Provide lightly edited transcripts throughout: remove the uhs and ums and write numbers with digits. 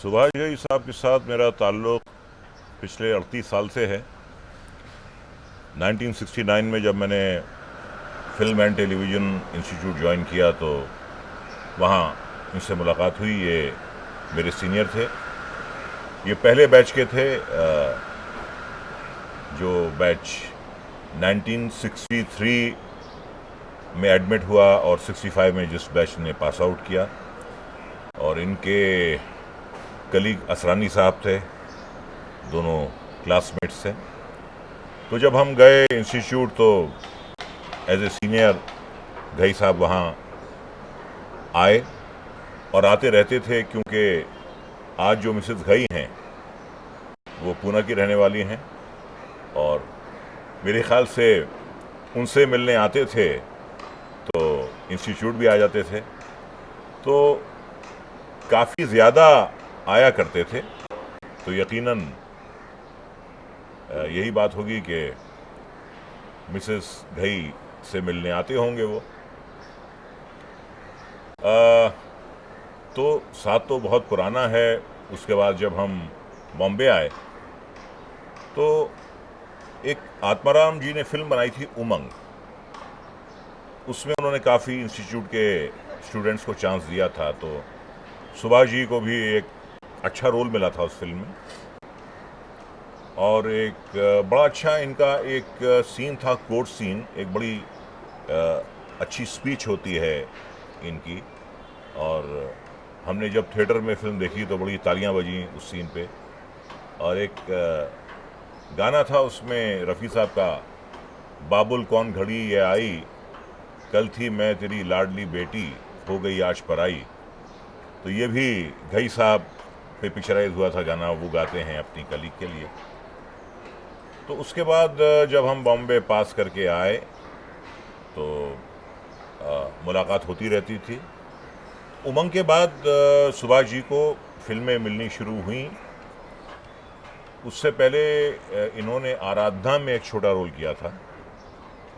सुभाष घई साहब के साथ मेरा ताल्लुक़ पिछले 38 साल से है। 1969 में जब मैंने film and television institute join किया तो वहाँ इनसे मुलाकात हुई। ये मेरे सीनियर थे, ये पहले बैच के थे जो बैच 1963 में एडमिट हुआ और 65 में जिस बैच ने पास आउट किया। और इनके कलीग असरानी साहब थे, दोनों क्लासमेट्स थे। तो जब हम गए इंस्टीट्यूट तो एज ए सीनियर घई साहब वहाँ आए और आते रहते थे, क्योंकि आज जो मिसेस घई हैं वो पूना की रहने वाली हैं और मेरे ख्याल से उनसे मिलने आते थे तो इंस्टीट्यूट भी आ जाते थे, तो काफ़ी ज़्यादा आया करते थे। तो यकीनन यही बात होगी कि मिसेस घई से मिलने आते होंगे वो। तो साथ तो बहुत पुराना है। उसके बाद जब हम बॉम्बे आए तो एक आत्माराम जी ने फिल्म बनाई थी उमंग, उसमें उन्होंने काफ़ी इंस्टीट्यूट के स्टूडेंट्स को चांस दिया था। तो सुभाष जी को भी एक अच्छा रोल मिला था उस फिल्म में। और एक बड़ा अच्छा इनका एक सीन था, कोर्ट सीन। एक बड़ी अच्छी स्पीच होती है इनकी, और हमने जब थिएटर में फिल्म देखी तो बड़ी तालियां बजी उस सीन पे। और एक गाना था उसमें रफ़ी साहब का, बाबुल कौन घड़ी ये आई, कल थी मैं तेरी लाडली बेटी, हो गई आज पराई। तो ये भी घई साहब पे पिक्चराइज हुआ था गाना, वो गाते हैं अपनी कलीग के लिए। तो उसके बाद जब हम बॉम्बे पास करके आए तो मुलाकात होती रहती थी। उमंग के बाद सुभाष जी को फिल्में मिलनी शुरू हुई। उससे पहले इन्होंने आराधना में एक छोटा रोल किया था,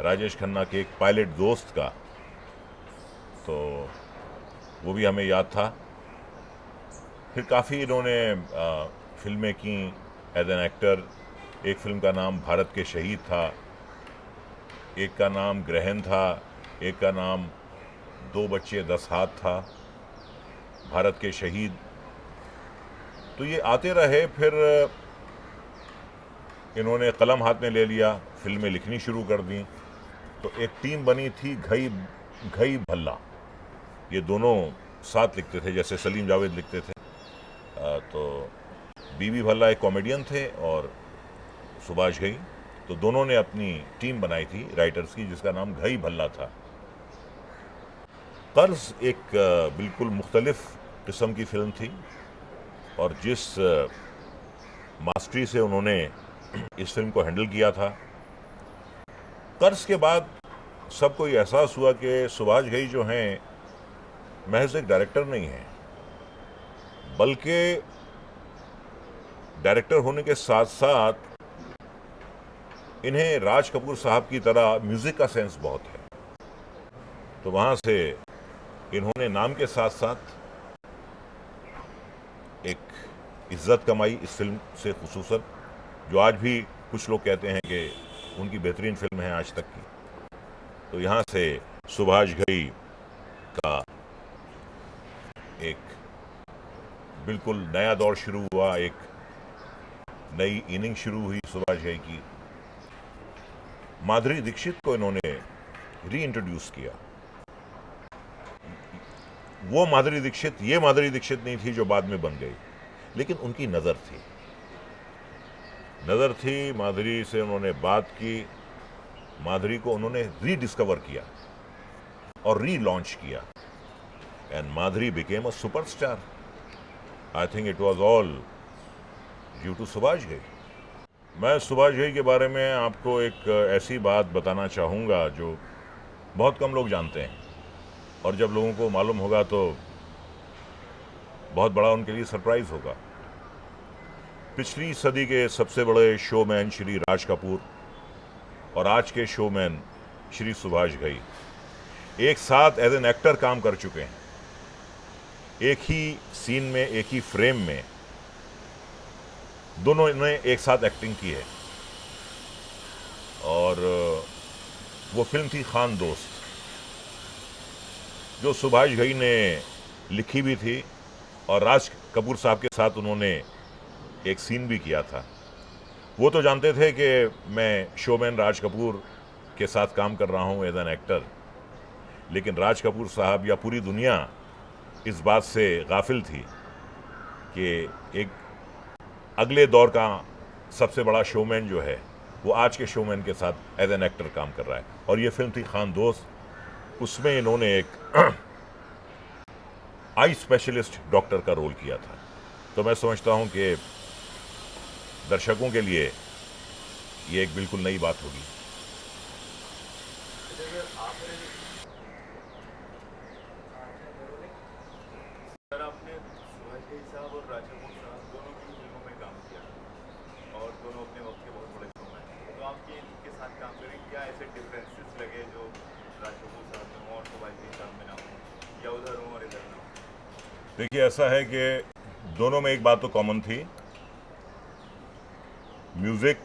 राजेश खन्ना के एक पायलट दोस्त का, तो वो भी हमें याद था। फिर काफ़ी इन्होंने फिल्में की एज एन एक्टर। एक फिल्म का नाम भारत के शहीद था, एक का नाम ग्रहण था, एक का नाम दो बच्चे 10 हाथ था। भारत के शहीद, तो ये आते रहे। फिर इन्होंने कलम हाथ में ले लिया, फिल्में लिखनी शुरू कर दी। तो एक टीम बनी थी घई भल्ला, ये दोनों साथ लिखते थे जैसे सलीम जावेद लिखते थे। तो बीबी भल्ला एक कॉमेडियन थे और सुभाष घई, तो दोनों ने अपनी टीम बनाई थी राइटर्स की, जिसका नाम घई भल्ला था। कर्ज एक बिल्कुल मुख्तलिफ किस्म की फिल्म थी, और जिस मास्टरी से उन्होंने इस फिल्म को हैंडल किया था, कर्ज के बाद सबको ये एहसास हुआ कि सुभाष घई जो हैं महज एक डायरेक्टर नहीं हैं, बल्कि डायरेक्टर होने के साथ साथ इन्हें राज कपूर साहब की तरह म्यूज़िक का सेंस बहुत है। तो वहाँ से इन्होंने नाम के साथ साथ एक इज्जत कमाई इस फिल्म से, खुसूसन जो आज भी कुछ लोग कहते हैं कि उनकी बेहतरीन फिल्म है आज तक की। तो यहाँ से सुभाष घई का एक बिल्कुल नया दौर शुरू हुआ, एक नई इनिंग शुरू हुई सुभाष घई की। माधुरी दीक्षित को इन्होंने री इंट्रोड्यूस किया। वो माधुरी दीक्षित, ये माधुरी दीक्षित नहीं थी जो बाद में बन गई, लेकिन उनकी नज़र थी। माधुरी से उन्होंने बात की, माधुरी को उन्होंने रीडिस्कवर किया और रीलॉन्च किया, and Madhuri became a superstar. I think it was all due to Subhash Ghai. मैं सुभाष घई के बारे में आपको एक ऐसी बात बताना चाहूँगा जो बहुत कम लोग जानते हैं, और जब लोगों को मालूम होगा तो बहुत बड़ा उनके लिए सरप्राइज़ होगा। पिछली सदी के सबसे बड़े शोमैन श्री राज कपूर और आज के शोमैन श्री सुभाष घई एक साथ एज एन एक्टर काम कर चुके हैं। एक ही सीन में, एक ही फ्रेम में दोनों ने एक साथ एक्टिंग की है और वो फिल्म थी खान दोस्त, जो सुभाष घई ने लिखी भी थी और राज कपूर साहब के साथ उन्होंने एक सीन भी किया था। वो तो जानते थे कि मैं शोमैन राज कपूर के साथ काम कर रहा हूँ एज एन एक्टर, लेकिन राज कपूर साहब या पूरी दुनिया इस बात से गाफिल थी कि एक अगले दौर का सबसे बड़ा शोमैन जो है वो आज के शोमैन के साथ एज एन एक्टर काम कर रहा है। और ये फिल्म थी खान दोस्त, उसमें इन्होंने एक आई स्पेशलिस्ट डॉक्टर का रोल किया था। तो मैं समझता हूँ कि दर्शकों के लिए ये एक बिल्कुल नई बात होगी। सर, आपने सुभाष घई साहब और राज कपूर साहब दोनों की फिल्मों में काम किया और दोनों अपने वक्त के बहुत बड़े शोमैन हैं। तो आपके इनके साथ काम करें, क्या ऐसे डिफरेंसेस लगे जो राज कपूर साहब में हो और सुभाष घई साहब में ना हो, या उधर हो और इधर ना हो? देखिए, ऐसा है कि दोनों में एक बात तो कॉमन थी, म्यूज़िक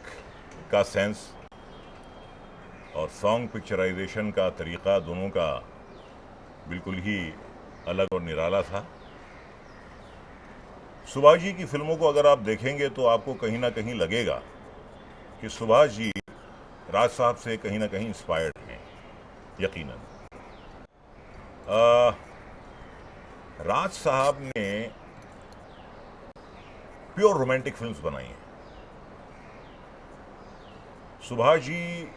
का सेंस और सॉन्ग पिक्चराइजेशन का तरीक़ा दोनों का बिल्कुल ही अलग और निराला था। सुभाष जी की फिल्मों को अगर आप देखेंगे तो आपको कहीं ना कहीं लगेगा कि सुभाष जी राज साहब से कहीं ना कहीं इंस्पायर्ड हैं, यकीनन। राज साहब ने प्योर रोमांटिक फिल्म्स बनाई हैं। सुभाष जी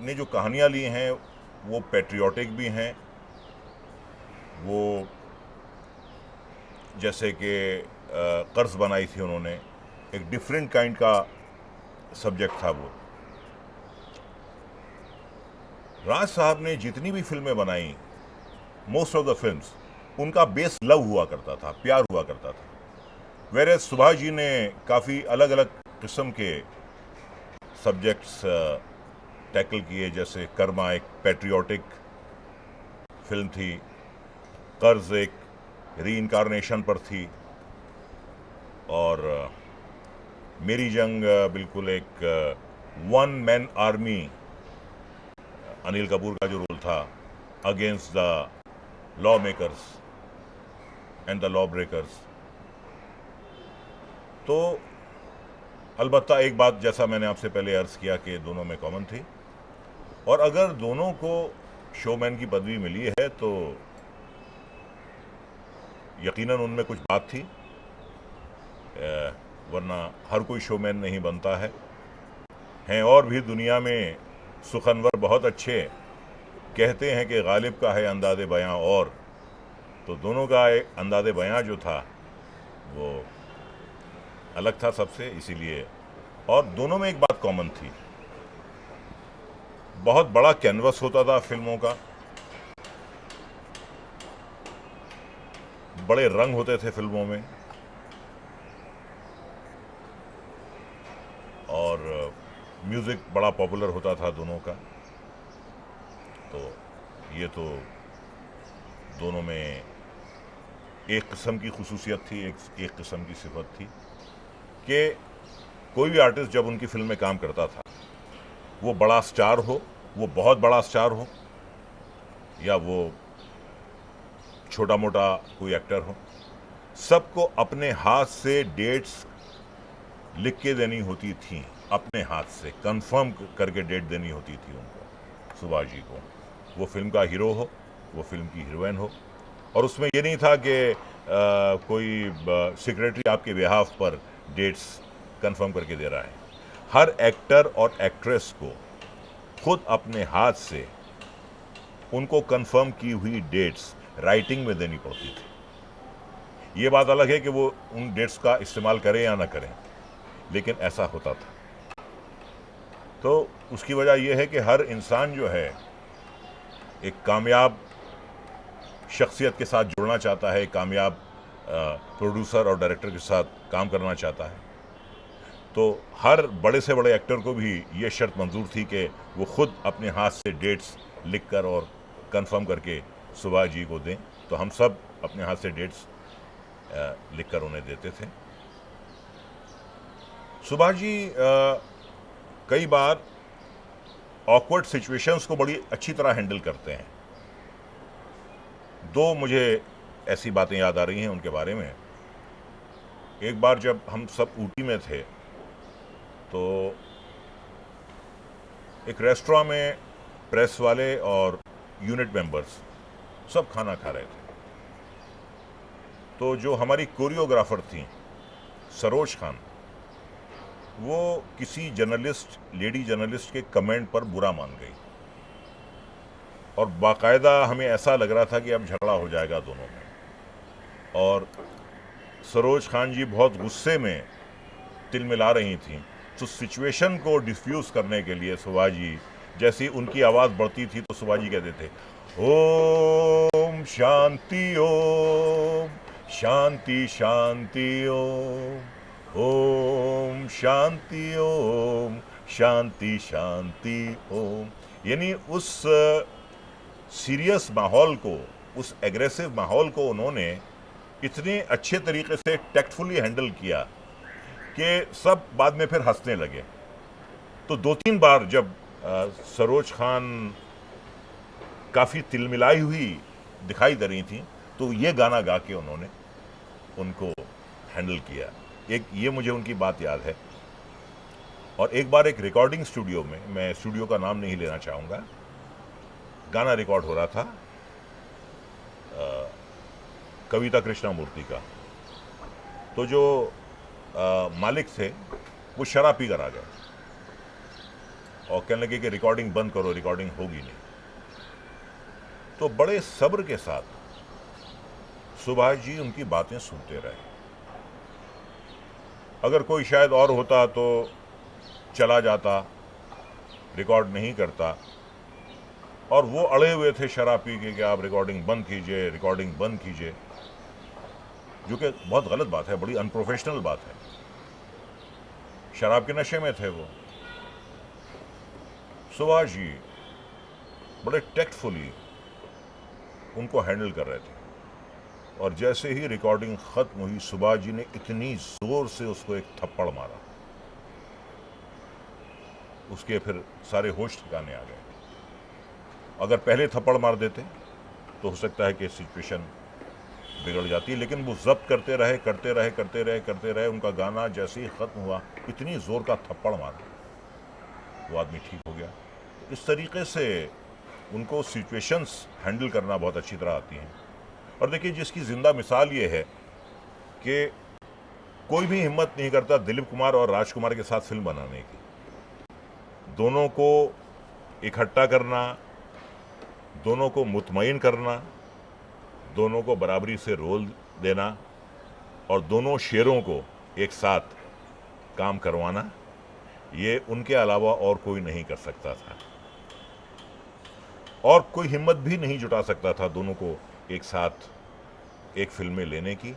ने जो कहानियाँ ली हैं वो पैट्रियोटिक भी हैं, वो जैसे कि कर्ज बनाई थी उन्होंने, एक डिफरेंट काइंड का सब्जेक्ट था वो। राज साहब ने जितनी भी फिल्में बनाई, मोस्ट ऑफ द फिल्म्स, उनका बेस लव हुआ करता था, प्यार हुआ करता था। वेरे सुभाष जी ने काफ़ी अलग अलग किस्म के सब्जेक्ट्स टैकल किए, जैसे कर्मा एक पैट्रियोटिक फिल्म थी, कर्ज एक रीइंकारनेशन पर थी, और मेरी जंग बिल्कुल एक one man army, Anil Kapoor का जो रोल था against the law makers and the law breakers. तो अलबत्ता एक बात, जैसा मैंने आपसे पहले अर्ज़ किया, कि दोनों में कॉमन थी, और अगर दोनों को शोमैन की पदवी मिली है तो यकीनन उनमें कुछ बात थी, वरना हर कोई शोमैन नहीं बनता है। हैं और भी दुनिया में सुखनवर बहुत अच्छे, कहते हैं कि गालिब का है अंदाज़े बयां, और तो दोनों का एक अंदाज़े बयां जो था वो अलग था सबसे, इसीलिए। और दोनों में एक बात कॉमन थी, बहुत बड़ा कैनवस होता था फिल्मों का, बड़े रंग होते थे फिल्मों में, और म्यूज़िक बड़ा पॉपुलर होता था दोनों का। तो ये तो दोनों में एक किस्म की खुसूसियत थी, एक किस्म की सिफत थी कि कोई भी आर्टिस्ट जब उनकी फिल्म में काम करता था, वो बड़ा स्टार हो, वो बहुत बड़ा स्टार हो, या वो छोटा मोटा कोई एक्टर हो, सबको अपने हाथ से डेट्स लिख के देनी होती थी, अपने हाथ से कंफर्म करके डेट देनी होती थी उनको, सुभाष जी को। वो फिल्म का हीरो हो, वो फिल्म की हीरोइन हो, और उसमें ये नहीं था कि कोई सेक्रेटरी आपके बिहाफ पर डेट्स कंफर्म करके दे रहा है। हर एक्टर और एक्ट्रेस को खुद अपने हाथ से उनको कंफर्म की हुई डेट्स राइटिंग में देनी पड़ती थी। ये बात अलग है कि वो उन डेट्स का इस्तेमाल करें या ना करें, लेकिन ऐसा होता था। तो उसकी वजह यह है कि हर इंसान जो है एक कामयाब शख्सियत के साथ जुड़ना चाहता है, कामयाब प्रोड्यूसर और डायरेक्टर के साथ काम करना चाहता है। तो हर बड़े से बड़े एक्टर को भी ये शर्त मंजूर थी कि वो खुद अपने हाथ से डेट्स लिखकर और कंफर्म करके सुभाष जी को दें। तो हम सब अपने हाथ से डेट्स लिखकर उन्हें देते थे। सुभाष जी कई बार ऑकवर्ड सिचुएशंस को बड़ी अच्छी तरह हैंडल करते हैं। दो मुझे ऐसी बातें याद आ रही हैं उनके बारे में। एक बार जब हम सब ऊटी में थे तो एक रेस्टोरेंट में प्रेस वाले और यूनिट मेंबर्स सब खाना खा रहे थे। तो जो हमारी कोरियोग्राफर थी सरोज खान, वो किसी जर्नलिस्ट, लेडी जर्नलिस्ट के कमेंट पर बुरा मान गई और बाकायदा हमें ऐसा लग रहा था कि अब झगड़ा हो जाएगा दोनों में। और सरोज खान जी बहुत गुस्से में तिलमिला रही थी। तो सिचुएशन को डिफ्यूज करने के लिए सुभाष जी, जैसी उनकी आवाज़ बढ़ती थी तो सुभाष जी कहते थे ओम शांति ओम शांति शांति ओम शांति ओम शांति शांति ओम। यानी उस सीरियस माहौल को, उस एग्रेसिव माहौल को उन्होंने इतने अच्छे तरीके से टैक्टफुली हैंडल किया कि सब बाद में फिर हंसने लगे। तो दो तीन बार जब सरोज खान काफ़ी तिलमिलाई हुई दिखाई दे रही थी तो ये गाना गा के उन्होंने उनको हैंडल किया। एक ये मुझे उनकी बात याद है। और एक बार एक रिकॉर्डिंग स्टूडियो में, मैं स्टूडियो का नाम नहीं लेना चाहूँगा, गाना रिकॉर्ड हो रहा था कविता कृष्णमूर्ति का। तो जो मालिक थे वो शराब पी कर आ गए और कहने लगे कि रिकॉर्डिंग बंद करो, रिकॉर्डिंग होगी नहीं। तो बड़े सब्र के साथ सुभाष जी उनकी बातें सुनते रहे। अगर कोई शायद और होता तो चला जाता, रिकॉर्ड नहीं करता, और वो अड़े हुए थे शराब पी के कि आप रिकॉर्डिंग बंद कीजिए, रिकॉर्डिंग बंद कीजिए, जो कि बहुत गलत बात है, बड़ी अनप्रोफेशनल बात है। शराब के नशे में थे वो। सुभाष जी बड़े टैक्टफुली उनको हैंडल कर रहे थे और जैसे ही रिकॉर्डिंग खत्म हुई सुभाष जी ने इतनी जोर से उसको एक थप्पड़ मारा, उसके फिर सारे होश ठिकाने आ गए। अगर पहले थप्पड़ मार देते तो हो सकता है कि सिचुएशन बिगड़ जाती, लेकिन वो जब्त करते रहे, करते रहे, करते रहे, करते रहे। उनका गाना जैसे ही ख़त्म हुआ इतनी ज़ोर का थप्पड़ मारा, वो आदमी ठीक हो गया। तो इस तरीके से उनको सिचुएशंस हैंडल करना बहुत अच्छी तरह आती हैं। और देखिए, जिसकी ज़िंदा मिसाल ये है कि कोई भी हिम्मत नहीं करता दिलीप कुमार और राजकुमार के साथ फिल्म बनाने की। दोनों को इकट्ठा करना, दोनों को मुतमईन करना, दोनों को बराबरी से रोल देना और दोनों शेरों को एक साथ काम करवाना, ये उनके अलावा और कोई नहीं कर सकता था और कोई हिम्मत भी नहीं जुटा सकता था दोनों को एक साथ एक फिल्म में लेने की।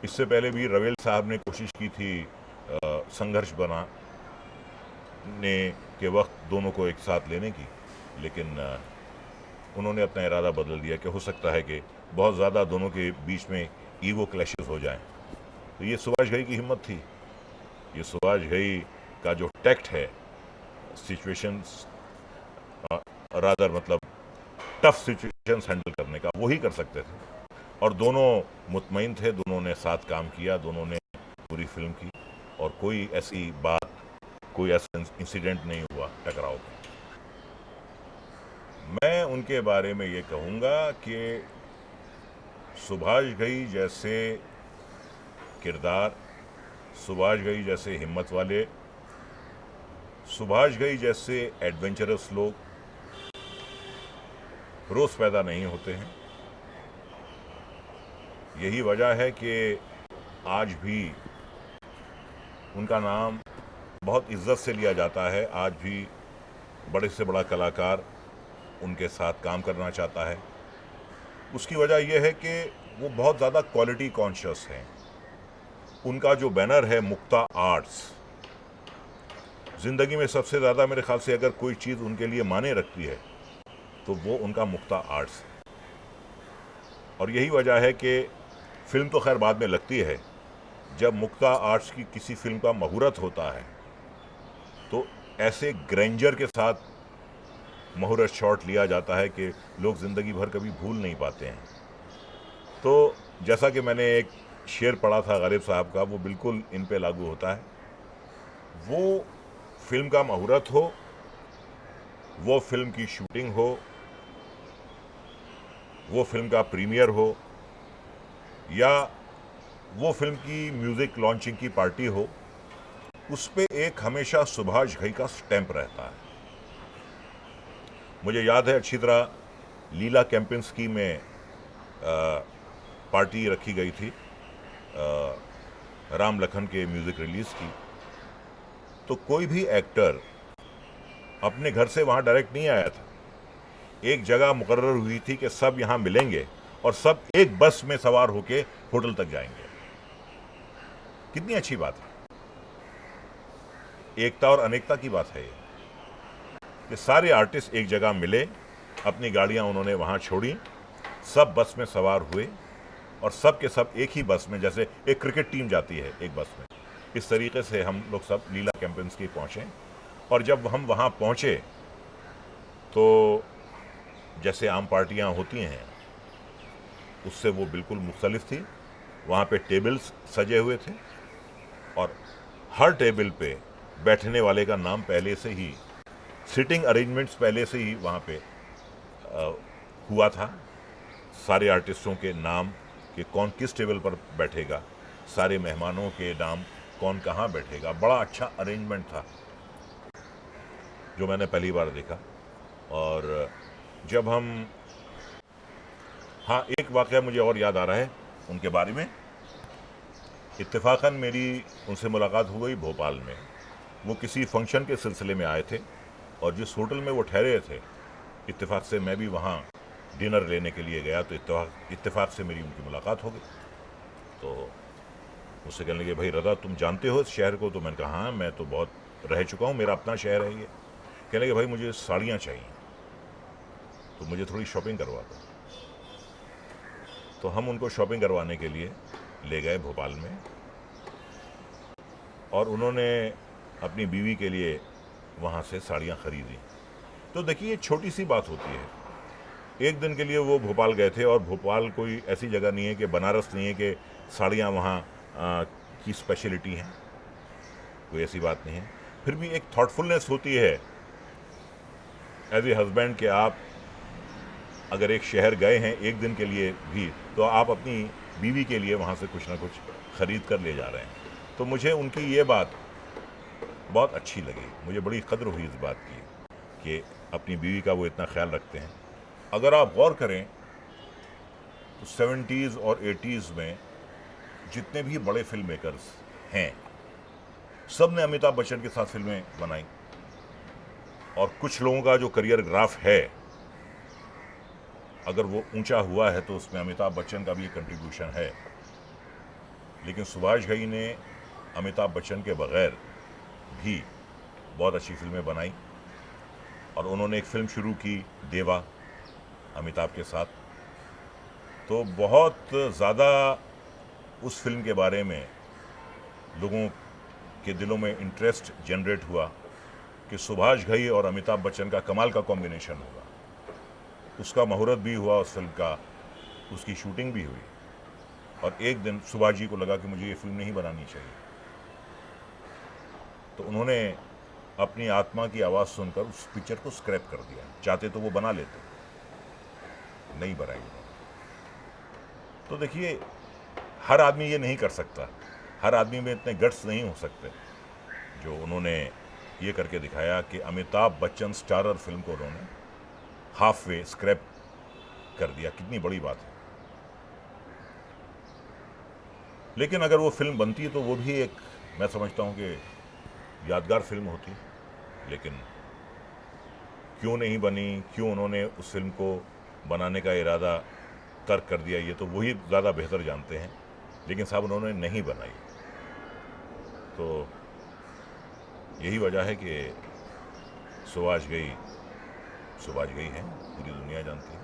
इससे पहले भी रवेल साहब ने कोशिश की थी संघर्ष बनाने के वक्त दोनों को एक साथ लेने की, लेकिन उन्होंने अपना इरादा बदल दिया कि हो सकता है कि बहुत ज़्यादा दोनों के बीच में ईगो क्लैशेस हो जाएं। तो ये सुभाष घई की हिम्मत थी, ये सुभाष घई का जो टैक्ट है सिचुएशंस रादर मतलब टफ सिचुएशंस हैंडल करने का, वो ही कर सकते थे। और दोनों मुतमईन थे, दोनों ने साथ काम किया, दोनों ने पूरी फिल्म की और कोई ऐसी बात, कोई ऐसा इंसिडेंट नहीं हुआ टकराव का। मैं उनके बारे में ये कहूँगा कि सुभाष घई जैसे किरदार, सुभाष घई जैसे हिम्मत वाले, सुभाष घई जैसे एडवेंचरस लोग रोज़ पैदा नहीं होते हैं। यही वजह है कि आज भी उनका नाम बहुत इज्जत से लिया जाता है। आज भी बड़े से बड़ा कलाकार उनके साथ काम करना चाहता है। उसकी वजह यह है कि वो बहुत ज़्यादा क्वालिटी कॉन्शियस हैं। उनका जो बैनर है मुक्ता आर्ट्स, ज़िंदगी में सबसे ज़्यादा मेरे ख्याल से अगर कोई चीज़ उनके लिए माने रखती है तो वो उनका मुक्ता आर्ट्स है। और यही वजह है कि फिल्म तो खैर बाद में लगती है, जब मुक्ता आर्ट्स की किसी फिल्म का मुहूर्त होता है तो ऐसे ग्रैंडर के साथ मुहूर्त शॉट लिया जाता है कि लोग ज़िंदगी भर कभी भूल नहीं पाते हैं। तो जैसा कि मैंने एक शेर पढ़ा था गालिब साहब का, वो बिल्कुल इन पे लागू होता है। वो फिल्म का मुहूर्त हो, वो फिल्म की शूटिंग हो, वो फिल्म का प्रीमियर हो, या वो फिल्म की म्यूज़िक लॉन्चिंग की पार्टी हो, उस पे एक हमेशा सुभाष घई का स्टैंप रहता है। मुझे याद है अच्छी तरह, लीला कैंपिंस्की में पार्टी रखी गई थी राम लखन के म्यूज़िक रिलीज़ की। तो कोई भी एक्टर अपने घर से वहाँ डायरेक्ट नहीं आया था। एक जगह मुकर्रर हुई थी कि सब यहाँ मिलेंगे और सब एक बस में सवार होके होटल तक जाएंगे। कितनी अच्छी बात है, एकता और अनेकता की बात है ये, कि सारे आर्टिस्ट एक जगह मिले, अपनी गाड़ियाँ उन्होंने वहाँ छोड़ी, सब बस में सवार हुए और सब के सब एक ही बस में, जैसे एक क्रिकेट टीम जाती है एक बस में, इस तरीके से हम लोग सब लीला कैंपिंस्की पहुँचे। और जब हम वहाँ पहुँचे तो जैसे आम पार्टियाँ होती हैं उससे वो बिल्कुल मुख्तलिफ थी। वहाँ पे टेबल्स सजे हुए थे और हर टेबल पे बैठने वाले का नाम पहले से ही, सिटिंग अरेंजमेंट्स पहले से ही वहाँ पे हुआ था। सारे आर्टिस्टों के नाम कि कौन किस टेबल पर बैठेगा, सारे मेहमानों के नाम कौन कहाँ बैठेगा। बड़ा अच्छा अरेंजमेंट था जो मैंने पहली बार देखा। और जब हम, हाँ, एक वाक़या मुझे और याद आ रहा है उनके बारे में। इत्तेफाकन मेरी उनसे मुलाकात हो गई भोपाल में। वो किसी फंक्शन के सिलसिले में आए थे और जिस होटल में वो ठहरे थे, इत्तेफाक से मैं भी वहाँ डिनर लेने के लिए गया, तो इत्तेफाक से मेरी उनकी मुलाकात हो गई। तो मुझसे कहने लगे, भाई रज़ा तुम जानते हो इस शहर को? तो मैंने कहा हाँ, मैं तो बहुत रह चुका हूँ, मेरा अपना शहर है ये। कहने लगे, भाई मुझे साड़ियाँ चाहिए, तो मुझे थोड़ी शॉपिंग करवा दो। तो हम उनको शॉपिंग करवाने के लिए ले गए भोपाल में और उन्होंने अपनी बीवी के लिए वहाँ से साड़ियाँ ख़रीदी। तो देखिए, छोटी सी बात होती है। एक दिन के लिए वो भोपाल गए थे और भोपाल कोई ऐसी जगह नहीं है कि बनारस नहीं है कि साड़ियाँ वहाँ की स्पेशलिटी हैं, कोई ऐसी बात नहीं है। फिर भी एक थॉटफुलनेस होती है एज ए हस्बैंड कि आप अगर एक शहर गए हैं एक दिन के लिए भी, तो आप अपनी बीवी के लिए वहाँ से कुछ ना कुछ ख़रीद कर ले जा रहे हैं। तो मुझे उनकी ये बात बहुत अच्छी लगी, मुझे बड़ी कद्र हुई इस बात की कि अपनी बीवी का वो इतना ख्याल रखते हैं। अगर आप गौर करें तो 70s और 80s में जितने भी बड़े फिल्म मेकर्स हैं, सब ने अमिताभ बच्चन के साथ फिल्में बनाई। और कुछ लोगों का जो करियर ग्राफ है, अगर वो ऊंचा हुआ है तो उसमें अमिताभ बच्चन का भी एक कंट्रीब्यूशन है। लेकिन सुभाष घई ने अमिताभ बच्चन के बगैर भी बहुत अच्छी फिल्में बनाई और उन्होंने एक फिल्म शुरू की देवा अमिताभ के साथ। तो बहुत ज़्यादा उस फिल्म के बारे में लोगों के दिलों में इंटरेस्ट जनरेट हुआ कि सुभाष घई और अमिताभ बच्चन का कमाल का कॉम्बिनेशन होगा। उसका मुहूर्त भी हुआ उस फिल्म का, उसकी शूटिंग भी हुई। और एक दिन सुभाष जी को लगा कि मुझे ये फिल्म नहीं बनानी चाहिए, तो उन्होंने अपनी आत्मा की आवाज़ सुनकर उस पिक्चर को स्क्रैप कर दिया। चाहते तो वो बना लेते, नहीं बनाई। तो देखिए, हर आदमी ये नहीं कर सकता, हर आदमी में इतने गट्स नहीं हो सकते जो उन्होंने ये करके दिखाया कि अमिताभ बच्चन स्टारर फिल्म को उन्होंने हाफ वे स्क्रैप कर दिया। कितनी बड़ी बात है। लेकिन अगर वो फिल्म बनती तो वो भी एक, मैं समझता हूँ कि यादगार फिल्म होती। लेकिन क्यों नहीं बनी, क्यों उन्होंने उस फिल्म को बनाने का इरादा तर्क कर दिया, ये तो वही ज़्यादा बेहतर जानते हैं। लेकिन साहब उन्होंने नहीं बनाई। तो यही वजह है कि सुभाष घई हैं, पूरी दुनिया जानती है।